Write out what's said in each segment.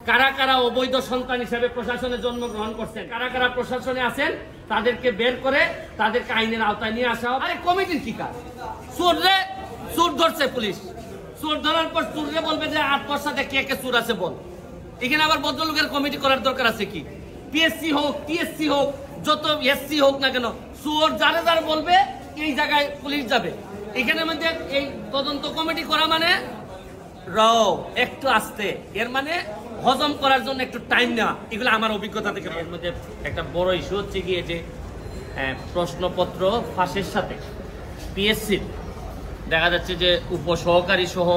কারা কারা অবৈধ সন্তান হিসেবে প্রশাসনে জন্মগ্রহণ করছেন, কারা কারা প্রশাসনে আছেন, তাদেরকে বের করে তাদেরকে আইনের আওতায় নিয়ে আসা হবে। আরে কমিটির কি কাজ? চোর ধরছে পুলিশ, চোর ধরার পর চোররে বলবে যে ৮ বছর সাথে কে কে চোর আছে বল। এখানে আবার ভদ্রলোকের কমিটি করার দরকার আছে কি? পিএসসি হোক, টিএসসি হোক, যত এসসি হোক না কেন, চোর যারা যারা বলবে এই জায়গায় পুলিশ যাবে। এখানে মধ্যে এই তদন্ত কমিটি করা মানে একটু আস্তে, এর মানে হজম করার জন্য একটু টাইম নেওয়া। এগুলো আমার অভিজ্ঞতা থেকে। এর মধ্যে একটা বড় ইস্যু হচ্ছে গিয়ে যে প্রশ্নপত্র ফাঁসের সাথে পিএসসির দেখা যাচ্ছে যে উপসহকারী সহ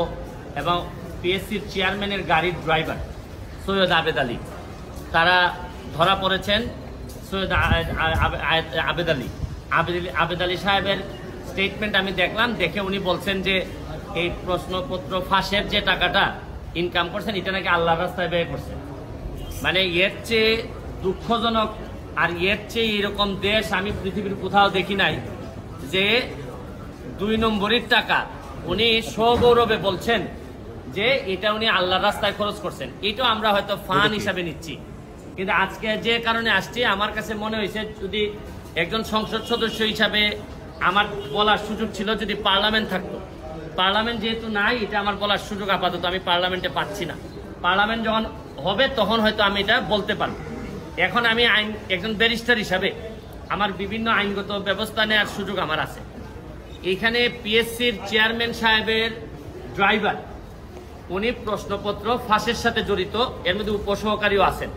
এবং পিএসসির চেয়ারম্যানের গাড়ির ড্রাইভার সৈয়দ আবেদ আলী, তারা ধরা পড়েছেন। সৈয়দ আবেদ আলী সাহেবের স্টেটমেন্ট আমি দেখলাম, দেখে উনি বলছেন যে এই প্রশ্নপত্র ফাঁসের যে টাকাটা ইনকাম করছেন এটা নাকি আল্লাহর রাস্তায় ব্যয় করছেন। মানে এর চেয়ে দুঃখজনক আর এর চেয়ে এরকম দেশ আমি পৃথিবীর কোথাও দেখি নাই যে ২ নম্বরের টাকা উনি সগৌরবে বলছেন যে এটা উনি আল্লাহর রাস্তায় খরচ করছেন। এটাও আমরা হয়তো ফান হিসাবে নিচ্ছি, কিন্তু আজকে যে কারণে আসছি আমার কাছে মনে হয়েছে যদি একজন সংসদ সদস্য হিসাবে আমার বলার সুযোগ ছিল, যদি পার্লামেন্ট থাকতো। পার্লামেন্ট যেহেতু নাই, এটা আমার বলার সুযোগ আপাতত আমি পার্লামেন্টে পাচ্ছি না। পার্লামেন্ট যখন হবে তখন হয়তো আমি এটা বলতে পারবো। এখন আমি একজন ব্যারিস্টার হিসাবে আমার বিভিন্ন আইনগত ব্যবস্থা নেওয়ার সুযোগ আমার আছে। এখানে পিএসসির চেয়ারম্যান সাহেবের ড্রাইভার উনি প্রশ্নপত্র ফাঁসের সাথে জড়িত, এর মধ্যে উপসহকারীও আছেন।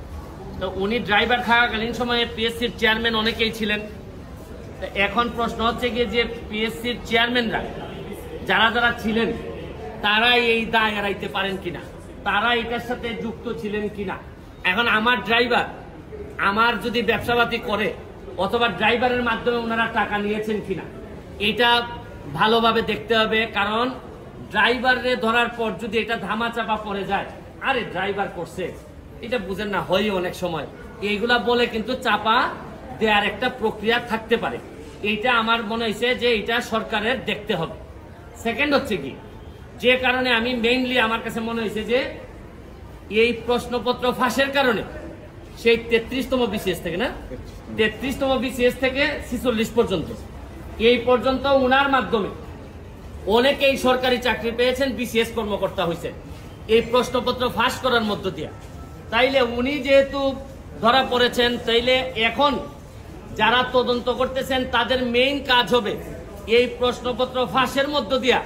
তো উনি ড্রাইভার থাকাকালীন সময়ে পিএসসির চেয়ারম্যান অনেকেই ছিলেন। এখন প্রশ্ন হচ্ছে গিয়ে যে পিএসসির চেয়ারম্যানরা যারা যারা ছিলেন তারা এই দায় এড়াইতে পারেন কিনা, তারা এটার সাথে যুক্ত ছিলেন কিনা। এখন আমার ড্রাইভার আমার যদি ব্যবসাপাতি করে অথবা ড্রাইভারের মাধ্যমে ওনারা টাকা নিয়েছেন কিনা এটা ভালোভাবে দেখতে হবে। কারণ ড্রাইভারে ধরার পর যদি এটা ধামাচাপা পড়ে যায়, আরে ড্রাইভার করছে এটা বুঝেন না, হয় অনেক সময় এইগুলা বলে কিন্তু চাপা দেওয়ার একটা প্রক্রিয়া থাকতে পারে। এইটা আমার মনে হয়েছে যে এটা সরকারের দেখতে হবে। সেকেন্ড হচ্ছে কি, যে কারণে আমি মেইনলি আমার কাছে মনে হয়েছে যে এই প্রশ্নপত্র ফাঁসের কারণে সেই 33তম বিসিএস থেকে 33তম বিসিএস থেকে 46 পর্যন্ত এই পর্যন্ত ওনার মাধ্যমে অনেকেই সরকারি চাকরি পেয়েছেন, বিসিএস কর্মকর্তা হয়েছেন এই প্রশ্নপত্র ফাঁস করার মধ্য দিয়ে। তাইলে উনি যেহেতু ধরা পড়েছেন, তাইলে এখন যারা তদন্ত করতেছেন তাদের মেইন কাজ হবে এই প্রশ্নপত্র ফাঁসের মধ্য দিয়া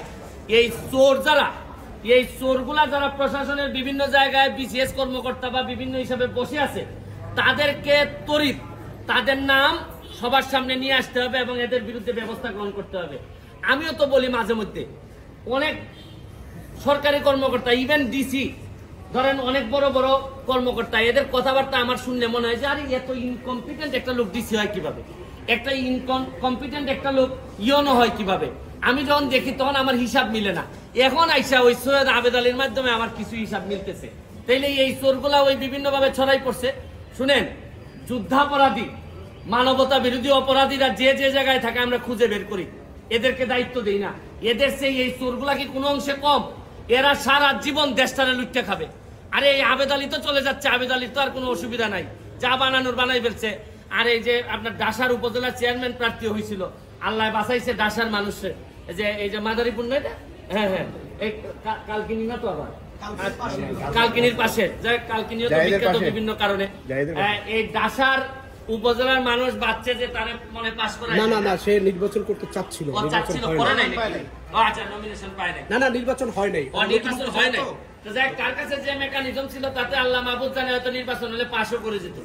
এই চোরগুলা যারা প্রশাসনের বিভিন্ন জায়গায় বিসিএস কর্মকর্তা বা বিভিন্ন হিসাবে বসে আছে তাদেরকে তড়িৎ তাদের নাম সবার সামনে নিয়ে আসতে হবে এবং এদের বিরুদ্ধে ব্যবস্থা গ্রহণ করতে হবে। আমিও তো বলি মাঝে মধ্যে অনেক সরকারি কর্মকর্তা, ইভেন ডিসি ধরেন অনেক বড় বড় কর্মকর্তা, এদের কথাবার্তা আমার শুনলে মনে হয় যে আরে এত ইনকম্পিটেন্ট একটা লোক ডিসি হয় কিভাবে, একটা ইনকম্পিটেন্ট একটা লোক ইয়নো হয় কিভাবে। আমি যখন দেখি তখন আমার হিসাব মিলে না। এখন আইসা ওই সৈয়দ আবেদ আলীর মাধ্যমে আমার কিছু হিসাব মিলতেছে। তাইলে এই চোরগুলা ওই বিভিন্ন ভাবে ছড়াই পড়ছে। শুনেন, যুদ্ধাপরাধী মানবতা বিরোধী অপরাধীরা যে যে জায়গায় থাকে আমরা খুঁজে বের করি, এদেরকে দায়িত্ব দেই না। এদের সেই এই চোরগুলা কি কোনো অংশে কম? এরা সারা জীবন দেশটারে লুটতে খাবে। আরে এই আবেদ আলী তো চলে যাচ্ছে, আবেদ আলীর তো আর কোনো অসুবিধা নাই, যা বানানোর বানাই ফেলছে। আর এই যে আপনার ডাসার উপজেলার চেয়ারম্যান প্রার্থী হয়েছিল, আল্লাহ বাঁচাইছে ডাসার মানুষের, যে এই যে মাদারীপুর না এটা, হ্যাঁ এই কালকিনি না তো আবার কালকিনির পাশে, কালকিনিও তো বিখ্যাত বিভিন্ন কারণে। এই ডাসার উপজেলার মানুষ বাচ্চা যে তার মনে পাস করে না সে নির্বাচন করতে চাচ্ছিল, নির্বাচন হয় নাই। তো যাই কার কাছে যে মেকানিজম ছিল তাতে আল্লাহ মাহবুব জানে হয়তো নির্বাচন হলে পাশও করে যেত।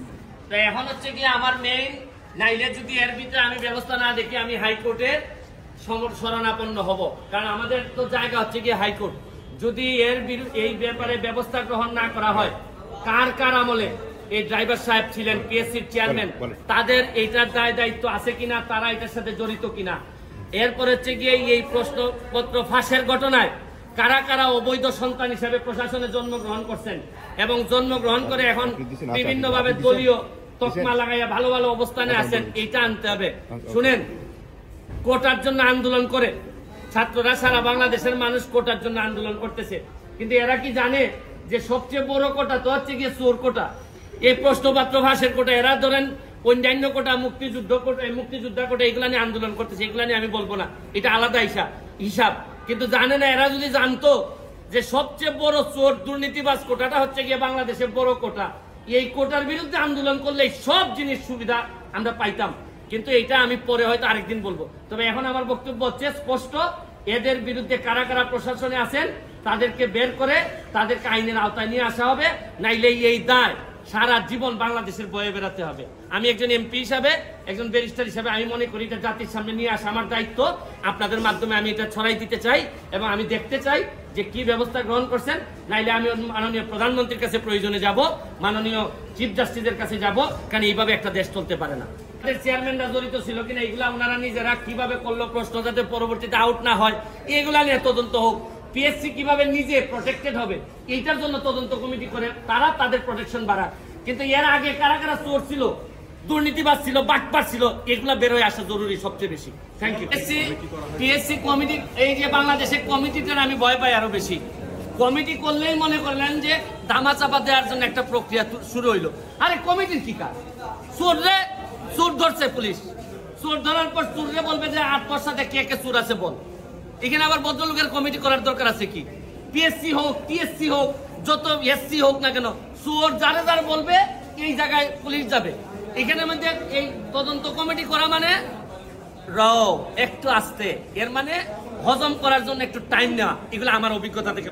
তো এখন হচ্ছে কি আমার মেইন, নাইলে যদি এর ভিতরে আমি ব্যবস্থা না দেখি আমি হাইকোর্টের শরণাপন্ন হব। কারণ আমাদের তো জায়গা হচ্ছে কি হাইকোর্ট। যদি এই ব্যাপারে ব্যবস্থা গ্রহণ না করা হয়, কার কার আমলে এই ড্রাইভার সাহেব ছিলেন, পিএসসির চেয়ারম্যান, তাদের এইটার দায় দায়িত্ব আছে কিনা, তারা এটার সাথে জড়িত কিনা। এরপর হচ্ছে গিয়ে এই প্রশ্নপত্র ফাঁসের ঘটনায় কারা কারা অবৈধ সন্তান হিসেবে প্রশাসনে জন্মগ্রহণ করছেন এবং জন্মগ্রহণ করে এখন বিভিন্ন ভাবে দলীয় তকমা লাগাইয়া ভালো ভালো অবস্থানে আছেন, এইটা আনতে হবে। শুনেন, কোটার জন্য আন্দোলন করে ছাত্ররা, সারা বাংলাদেশের মানুষ কোটার জন্য আন্দোলন করতেছে, কিন্তু এরা কি জানে যে সবচেয়ে বড় কোটা তো হচ্ছে গিয়ে চোর কোটা, এই প্রশ্নপত্র ফাঁসের কোটা। এরা ধরেন অন্যান্য কোটা, মুক্তিযোদ্ধা কোটা, এগুলা নিয়ে আন্দোলন করতেছে, এগুলা নিয়ে আমি বলবো না, এটা আলাদা হিসাব। কিন্তু জানে না, এরা যদি জানতো যে সবচেয়ে বড় চোর দুর্নীতিবাজ কোটাটা হচ্ছে গিয়ে বাংলাদেশের বড় কোটা, এই কোটার বিরুদ্ধে আন্দোলন করলে সব জিনিস সুবিধা আমরা পাইতাম। কিন্তু এটা আমি পরে হয়তো আরেকদিন বলবো। তবে এখন আমার বক্তব্য হচ্ছে স্পষ্ট, এদের বিরুদ্ধে কারা কারা প্রশাসনে আছেন তাদেরকে বের করে তাদেরকে আইনের আওতায় নিয়ে আসা হবে, নাইলে এই দায় সারা জীবন বাংলাদেশের বয়ে বেড়াতে হবে। আমি একজন এমপি হিসাবে, একজন ব্যারিস্টার হিসাবে আমি মনে করি এটা জাতির সামনে নিয়ে আসা আমার দায়িত্ব। আপনাদের মাধ্যমে আমি এটা ছড়াই দিতে চাই এবং আমি দেখতে চাই যে কি ব্যবস্থা গ্রহণ করছেন। নাইলে আমি মাননীয় প্রধানমন্ত্রীর কাছে প্রয়োজনে যাব, মাননীয় চিফ জাস্টিসের কাছে যাব, কারণ এইভাবে একটা দেশ চলতে পারে না। চেয়ারম্যানরা জড়িত ছিল কিনা এগুলা ওনারা নিজেরা কিভাবে করলো, প্রশ্ন যাতে পরবর্তীতে আউট না হয় এগুলা নিয়ে তদন্ত হোক। পিএসসি কিভাবে নিজে প্রটেক্টেড হবে এইটার জন্য তদন্ত কমিটি করে তারা তাদের প্রোটেকশন বাড়ায়। কিন্তু এর আগে কারা কারা চোর ছিল, দুর্নীতিবাজ ছিল, বাটপার ছিল, এগুলা বের হয়ে আসা জরুরি সবচেয়ে বেশি। Thank you. পিএসসি কমিটি, এই যে বাংলাদেশের কমিটিটার আমি ভয় পাই আরো বেশি। কমিটি করলেই মনে করলেন যে ধামাচাপা দেওয়ার জন্য একটা প্রক্রিয়া শুরু হইলো। আরে কমিটির কি কাজ? চোর ধরছে পুলিশ, চোর ধরার পর চোররে বলবে যে ৮ বর্ষাতে কে কে চোর আছে বল। এখানে আবার ভদ্রলোকের কমিটি করার দরকার আছে কি? পিএসসি হোক, টিএসসি হোক, যত এসসি হোক না কেন, চোর যারে যার বলবে এই জায়গায় পুলিশ যাবে। এখানে মধ্যে এই তদন্ত কমিটি করা মানে একটু আস্তে, এর মানে হজম করার জন্য একটু টাইম নেওয়া। এগুলো আমার অভিজ্ঞতা থেকে।